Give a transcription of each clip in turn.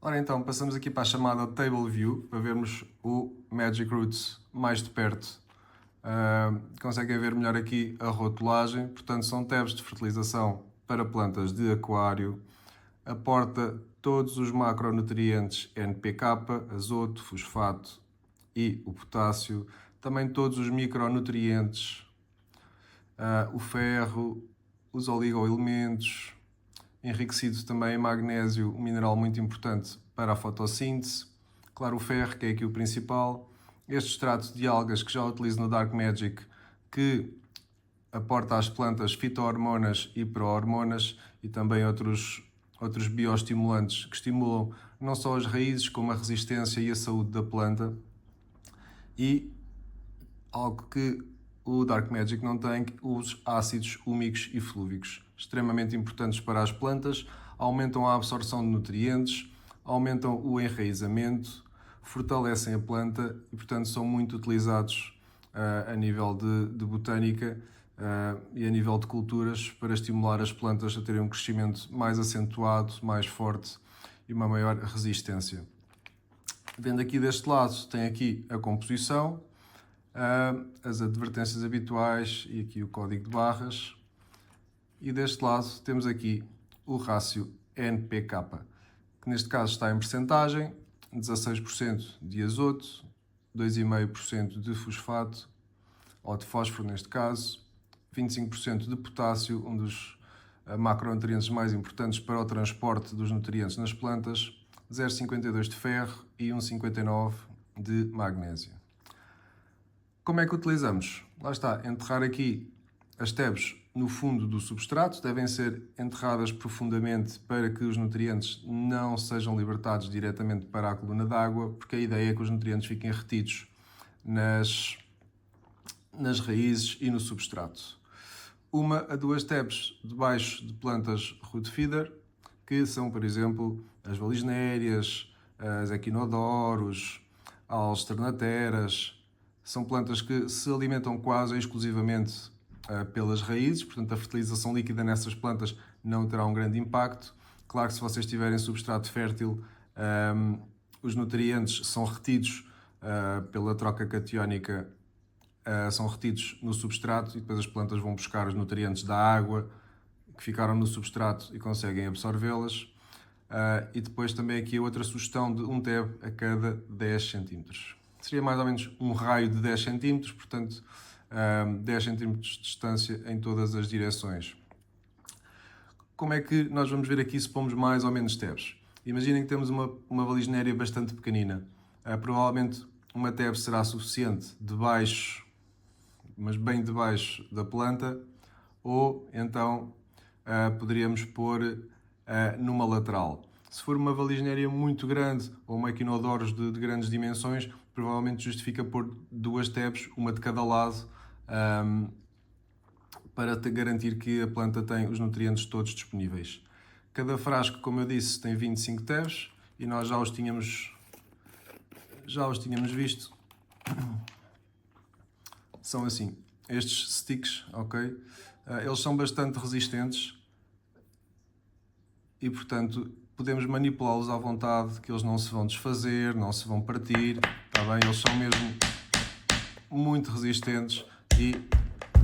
Ora então, passamos aqui para a chamada Table View, para vermos o Magic Roots mais de perto. Conseguem ver melhor aqui a rotulagem, portanto são tabs de fertilização para plantas de aquário, aporta todos os macronutrientes NPK, azoto, fosfato e o potássio, também todos os micronutrientes, o ferro, os oligoelementos, enriquecido também em magnésio, um mineral muito importante para a fotossíntese. Claro, o ferro, que é aqui o principal. Este extrato de algas que já utilizo no Dark Magic, que aporta às plantas fito-hormonas e pro-hormonas e também outros bioestimulantes que estimulam não só as raízes, como a resistência e a saúde da planta. E algo que o Dark Magic não tem, os ácidos úmicos e flúvicos, extremamente importantes para as plantas, aumentam a absorção de nutrientes, aumentam o enraizamento, fortalecem a planta e, portanto, são muito utilizados a nível de botânica e a nível de culturas para estimular as plantas a terem um crescimento mais acentuado, mais forte e uma maior resistência. Vendo aqui deste lado, tem aqui a composição, as advertências habituais e aqui o código de barras. E deste lado temos aqui o rácio NPK, que neste caso está em percentagem, 16% de azoto, 2,5% de fosfato, ou de fósforo neste caso, 25% de potássio, um dos macronutrientes mais importantes para o transporte dos nutrientes nas plantas, 0,52 de ferro e 1,59 de magnésio. Como é que utilizamos? Lá está, enterrar aqui as tabs no fundo do substrato, devem ser enterradas profundamente para que os nutrientes não sejam libertados diretamente para a coluna d'água, porque a ideia é que os nutrientes fiquem retidos nas raízes e no substrato. 1 a 2 tabs debaixo de plantas root feeder, que são, por exemplo, as valisnérias, as equinodoros, as alternateras. São plantas que se alimentam quase exclusivamente pelas raízes, portanto a fertilização líquida nessas plantas não terá um grande impacto. Claro que se vocês tiverem substrato fértil, os nutrientes são retidos pela troca catiónica, são retidos no substrato e depois as plantas vão buscar os nutrientes da água que ficaram no substrato e conseguem absorvê-las. E depois também aqui a outra sugestão de um tab a cada 10 cm. Seria mais ou menos um raio de 10 cm, portanto 10 cm de distância em todas as direções. Como é que nós vamos ver aqui se pomos mais ou menos tabs? Imaginem que temos uma valisnéria bastante pequenina. Provavelmente uma tab será suficiente debaixo, mas bem debaixo da planta, ou então poderíamos pôr numa lateral. Se for uma valisnéria muito grande ou uma equinodoros de grandes dimensões, provavelmente justifica pôr 2 tabs, uma de cada lado, para te garantir que a planta tem os nutrientes todos disponíveis. Cada frasco, como eu disse, tem 25 tabs e nós já os tínhamos visto. São assim, estes sticks, ok? Eles são bastante resistentes e, portanto, podemos manipulá-los à vontade, que eles não se vão desfazer, não se vão partir, está bem? Eles são mesmo muito resistentes e,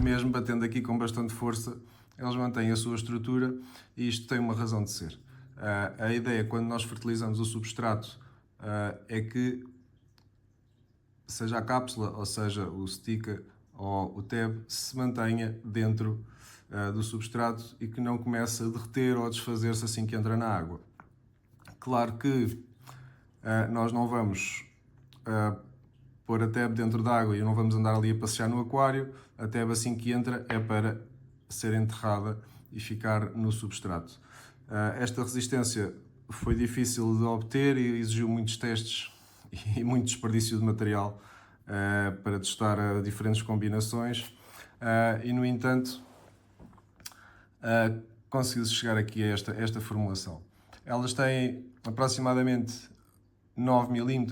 mesmo batendo aqui com bastante força, eles mantêm a sua estrutura e isto tem uma razão de ser. A ideia, quando nós fertilizamos o substrato, é que seja a cápsula, ou seja o sticker ou o tab, se mantenha dentro do substrato e que não comece a derreter ou a desfazer-se assim que entra na água. Claro que nós não vamos pôr a tab dentro da água e não vamos andar ali a passear no aquário. A tab assim que entra é para ser enterrada e ficar no substrato. Esta resistência foi difícil de obter e exigiu muitos testes e muito desperdício de material para testar diferentes combinações e, no entanto, conseguiu-se chegar aqui a esta formulação. Elas têm aproximadamente 9 mm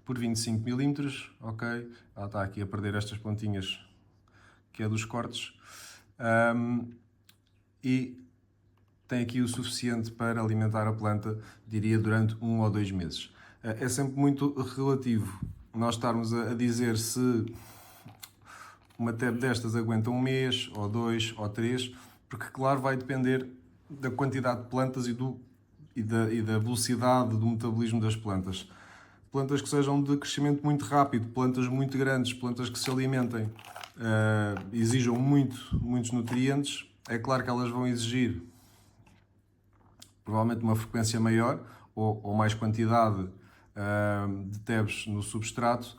por 25 mm, ok? Ela está aqui a perder estas pontinhas, que é dos cortes. E tem aqui o suficiente para alimentar a planta, diria, durante 1 ou 2 meses. É sempre muito relativo nós estarmos a dizer se uma tab destas aguenta 1 mês, ou 2, ou 3, porque, claro, vai depender da quantidade de plantas e da velocidade do metabolismo das plantas. Plantas que sejam de crescimento muito rápido, plantas muito grandes, plantas que se alimentem, exijam muitos nutrientes, é claro que elas vão exigir provavelmente uma frequência maior ou mais quantidade de tabs no substrato.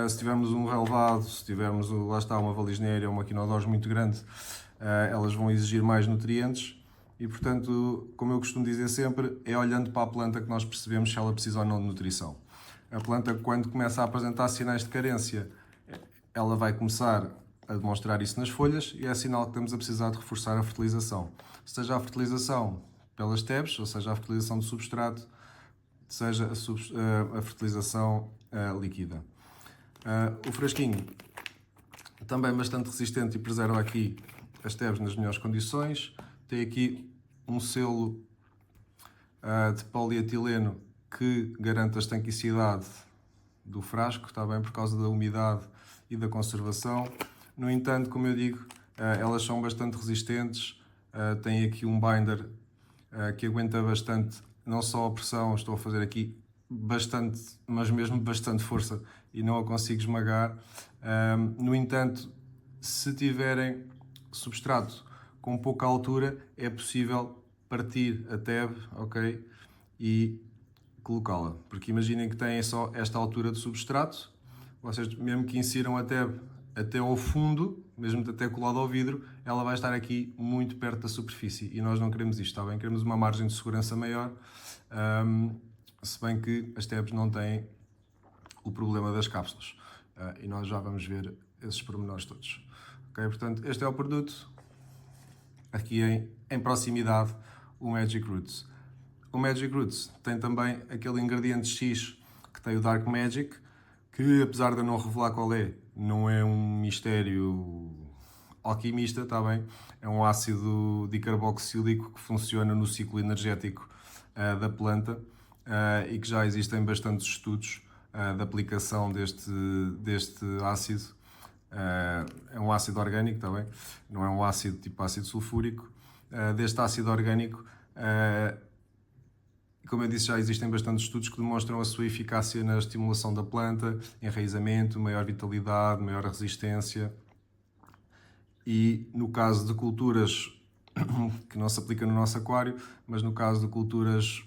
Se tivermos um relevado, se tivermos, lá está, uma valisneira ou uma quinodose muito grande, elas vão exigir mais nutrientes e, portanto, como eu costumo dizer sempre, é olhando para a planta que nós percebemos se ela precisa ou não de nutrição. A planta, quando começa a apresentar sinais de carência, ela vai começar a demonstrar isso nas folhas e é sinal que estamos a precisar de reforçar a fertilização. Seja a fertilização pelas tabs, ou seja a fertilização do substrato, seja a fertilização líquida. O frasquinho também bastante resistente e preserva aqui as tabs nas melhores condições. Tem aqui um selo de polietileno que garante a estanquicidade do frasco, está bem, por causa da umidade e da conservação. No entanto, como eu digo, elas são bastante resistentes, têm aqui um binder que aguenta bastante, não só a pressão, estou a fazer aqui bastante, mas mesmo bastante força e não a consigo esmagar. No entanto, se tiverem substrato com pouca altura, é possível partir a tab, ok? E colocá-la, porque imaginem que têm só esta altura de substrato, vocês mesmo que insiram a tab até ao fundo, mesmo até colado ao vidro, ela vai estar aqui muito perto da superfície e nós não queremos isto, está bem? Queremos uma margem de segurança maior, se bem que as tabs não têm o problema das cápsulas e nós já vamos ver esses pormenores todos. Ok, portanto, este é o produto, aqui em proximidade, o Magic Roots. O Magic Roots tem também aquele ingrediente X que tem o Dark Magic, que apesar de eu não revelar qual é, não é um mistério alquimista, está bem? É um ácido dicarboxílico que funciona no ciclo energético da planta e que já existem bastantes estudos de aplicação deste ácido. É um ácido orgânico, está bem? Não é um ácido tipo ácido sulfúrico. Deste ácido orgânico, como eu disse, já existem bastantes estudos que demonstram a sua eficácia na estimulação da planta, enraizamento, maior vitalidade, maior resistência. E no caso de culturas que não se aplica no nosso aquário, mas no caso de culturas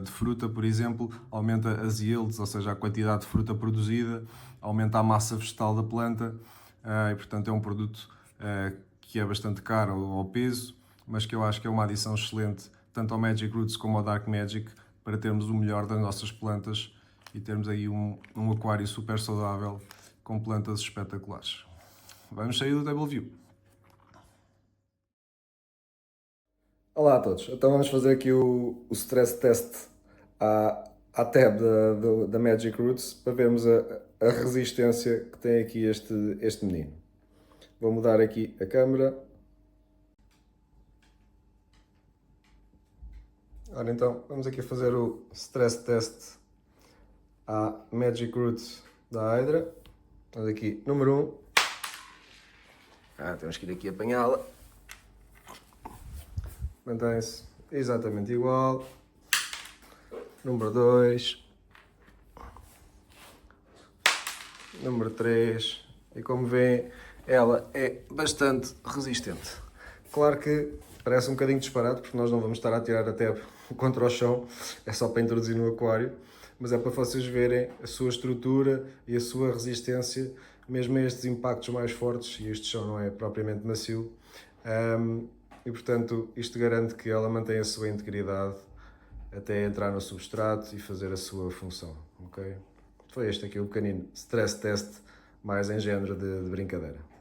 de fruta, por exemplo, aumenta as yields, ou seja, a quantidade de fruta produzida, aumenta a massa vegetal da planta e, portanto, é um produto que é bastante caro ao peso, mas que eu acho que é uma adição excelente tanto ao Magic Roots como ao Dark Magic para termos o melhor das nossas plantas e termos aí um aquário super saudável com plantas espetaculares. Vamos sair do Table View. Olá a todos, então vamos fazer aqui o stress test à tab da Magic Roots para vermos a resistência que tem aqui este menino. Vou mudar aqui a câmera. Ora então, vamos aqui fazer o stress test à Magic Roots da Hydra. Vamos aqui, número 1. Temos que ir aqui apanhá-la. Mantém-se exatamente igual. Número 2. Número 3. E como veem, ela é bastante resistente. Claro que parece um bocadinho disparado, porque nós não vamos estar a tirar a tab contra o chão, é só para introduzir no aquário, mas é para vocês verem a sua estrutura e a sua resistência, mesmo a estes impactos mais fortes, e este chão não é propriamente macio, e portanto isto garante que ela mantém a sua integridade até entrar no substrato e fazer a sua função, ok? Foi este aqui o pequenino stress test, mais em género de brincadeira.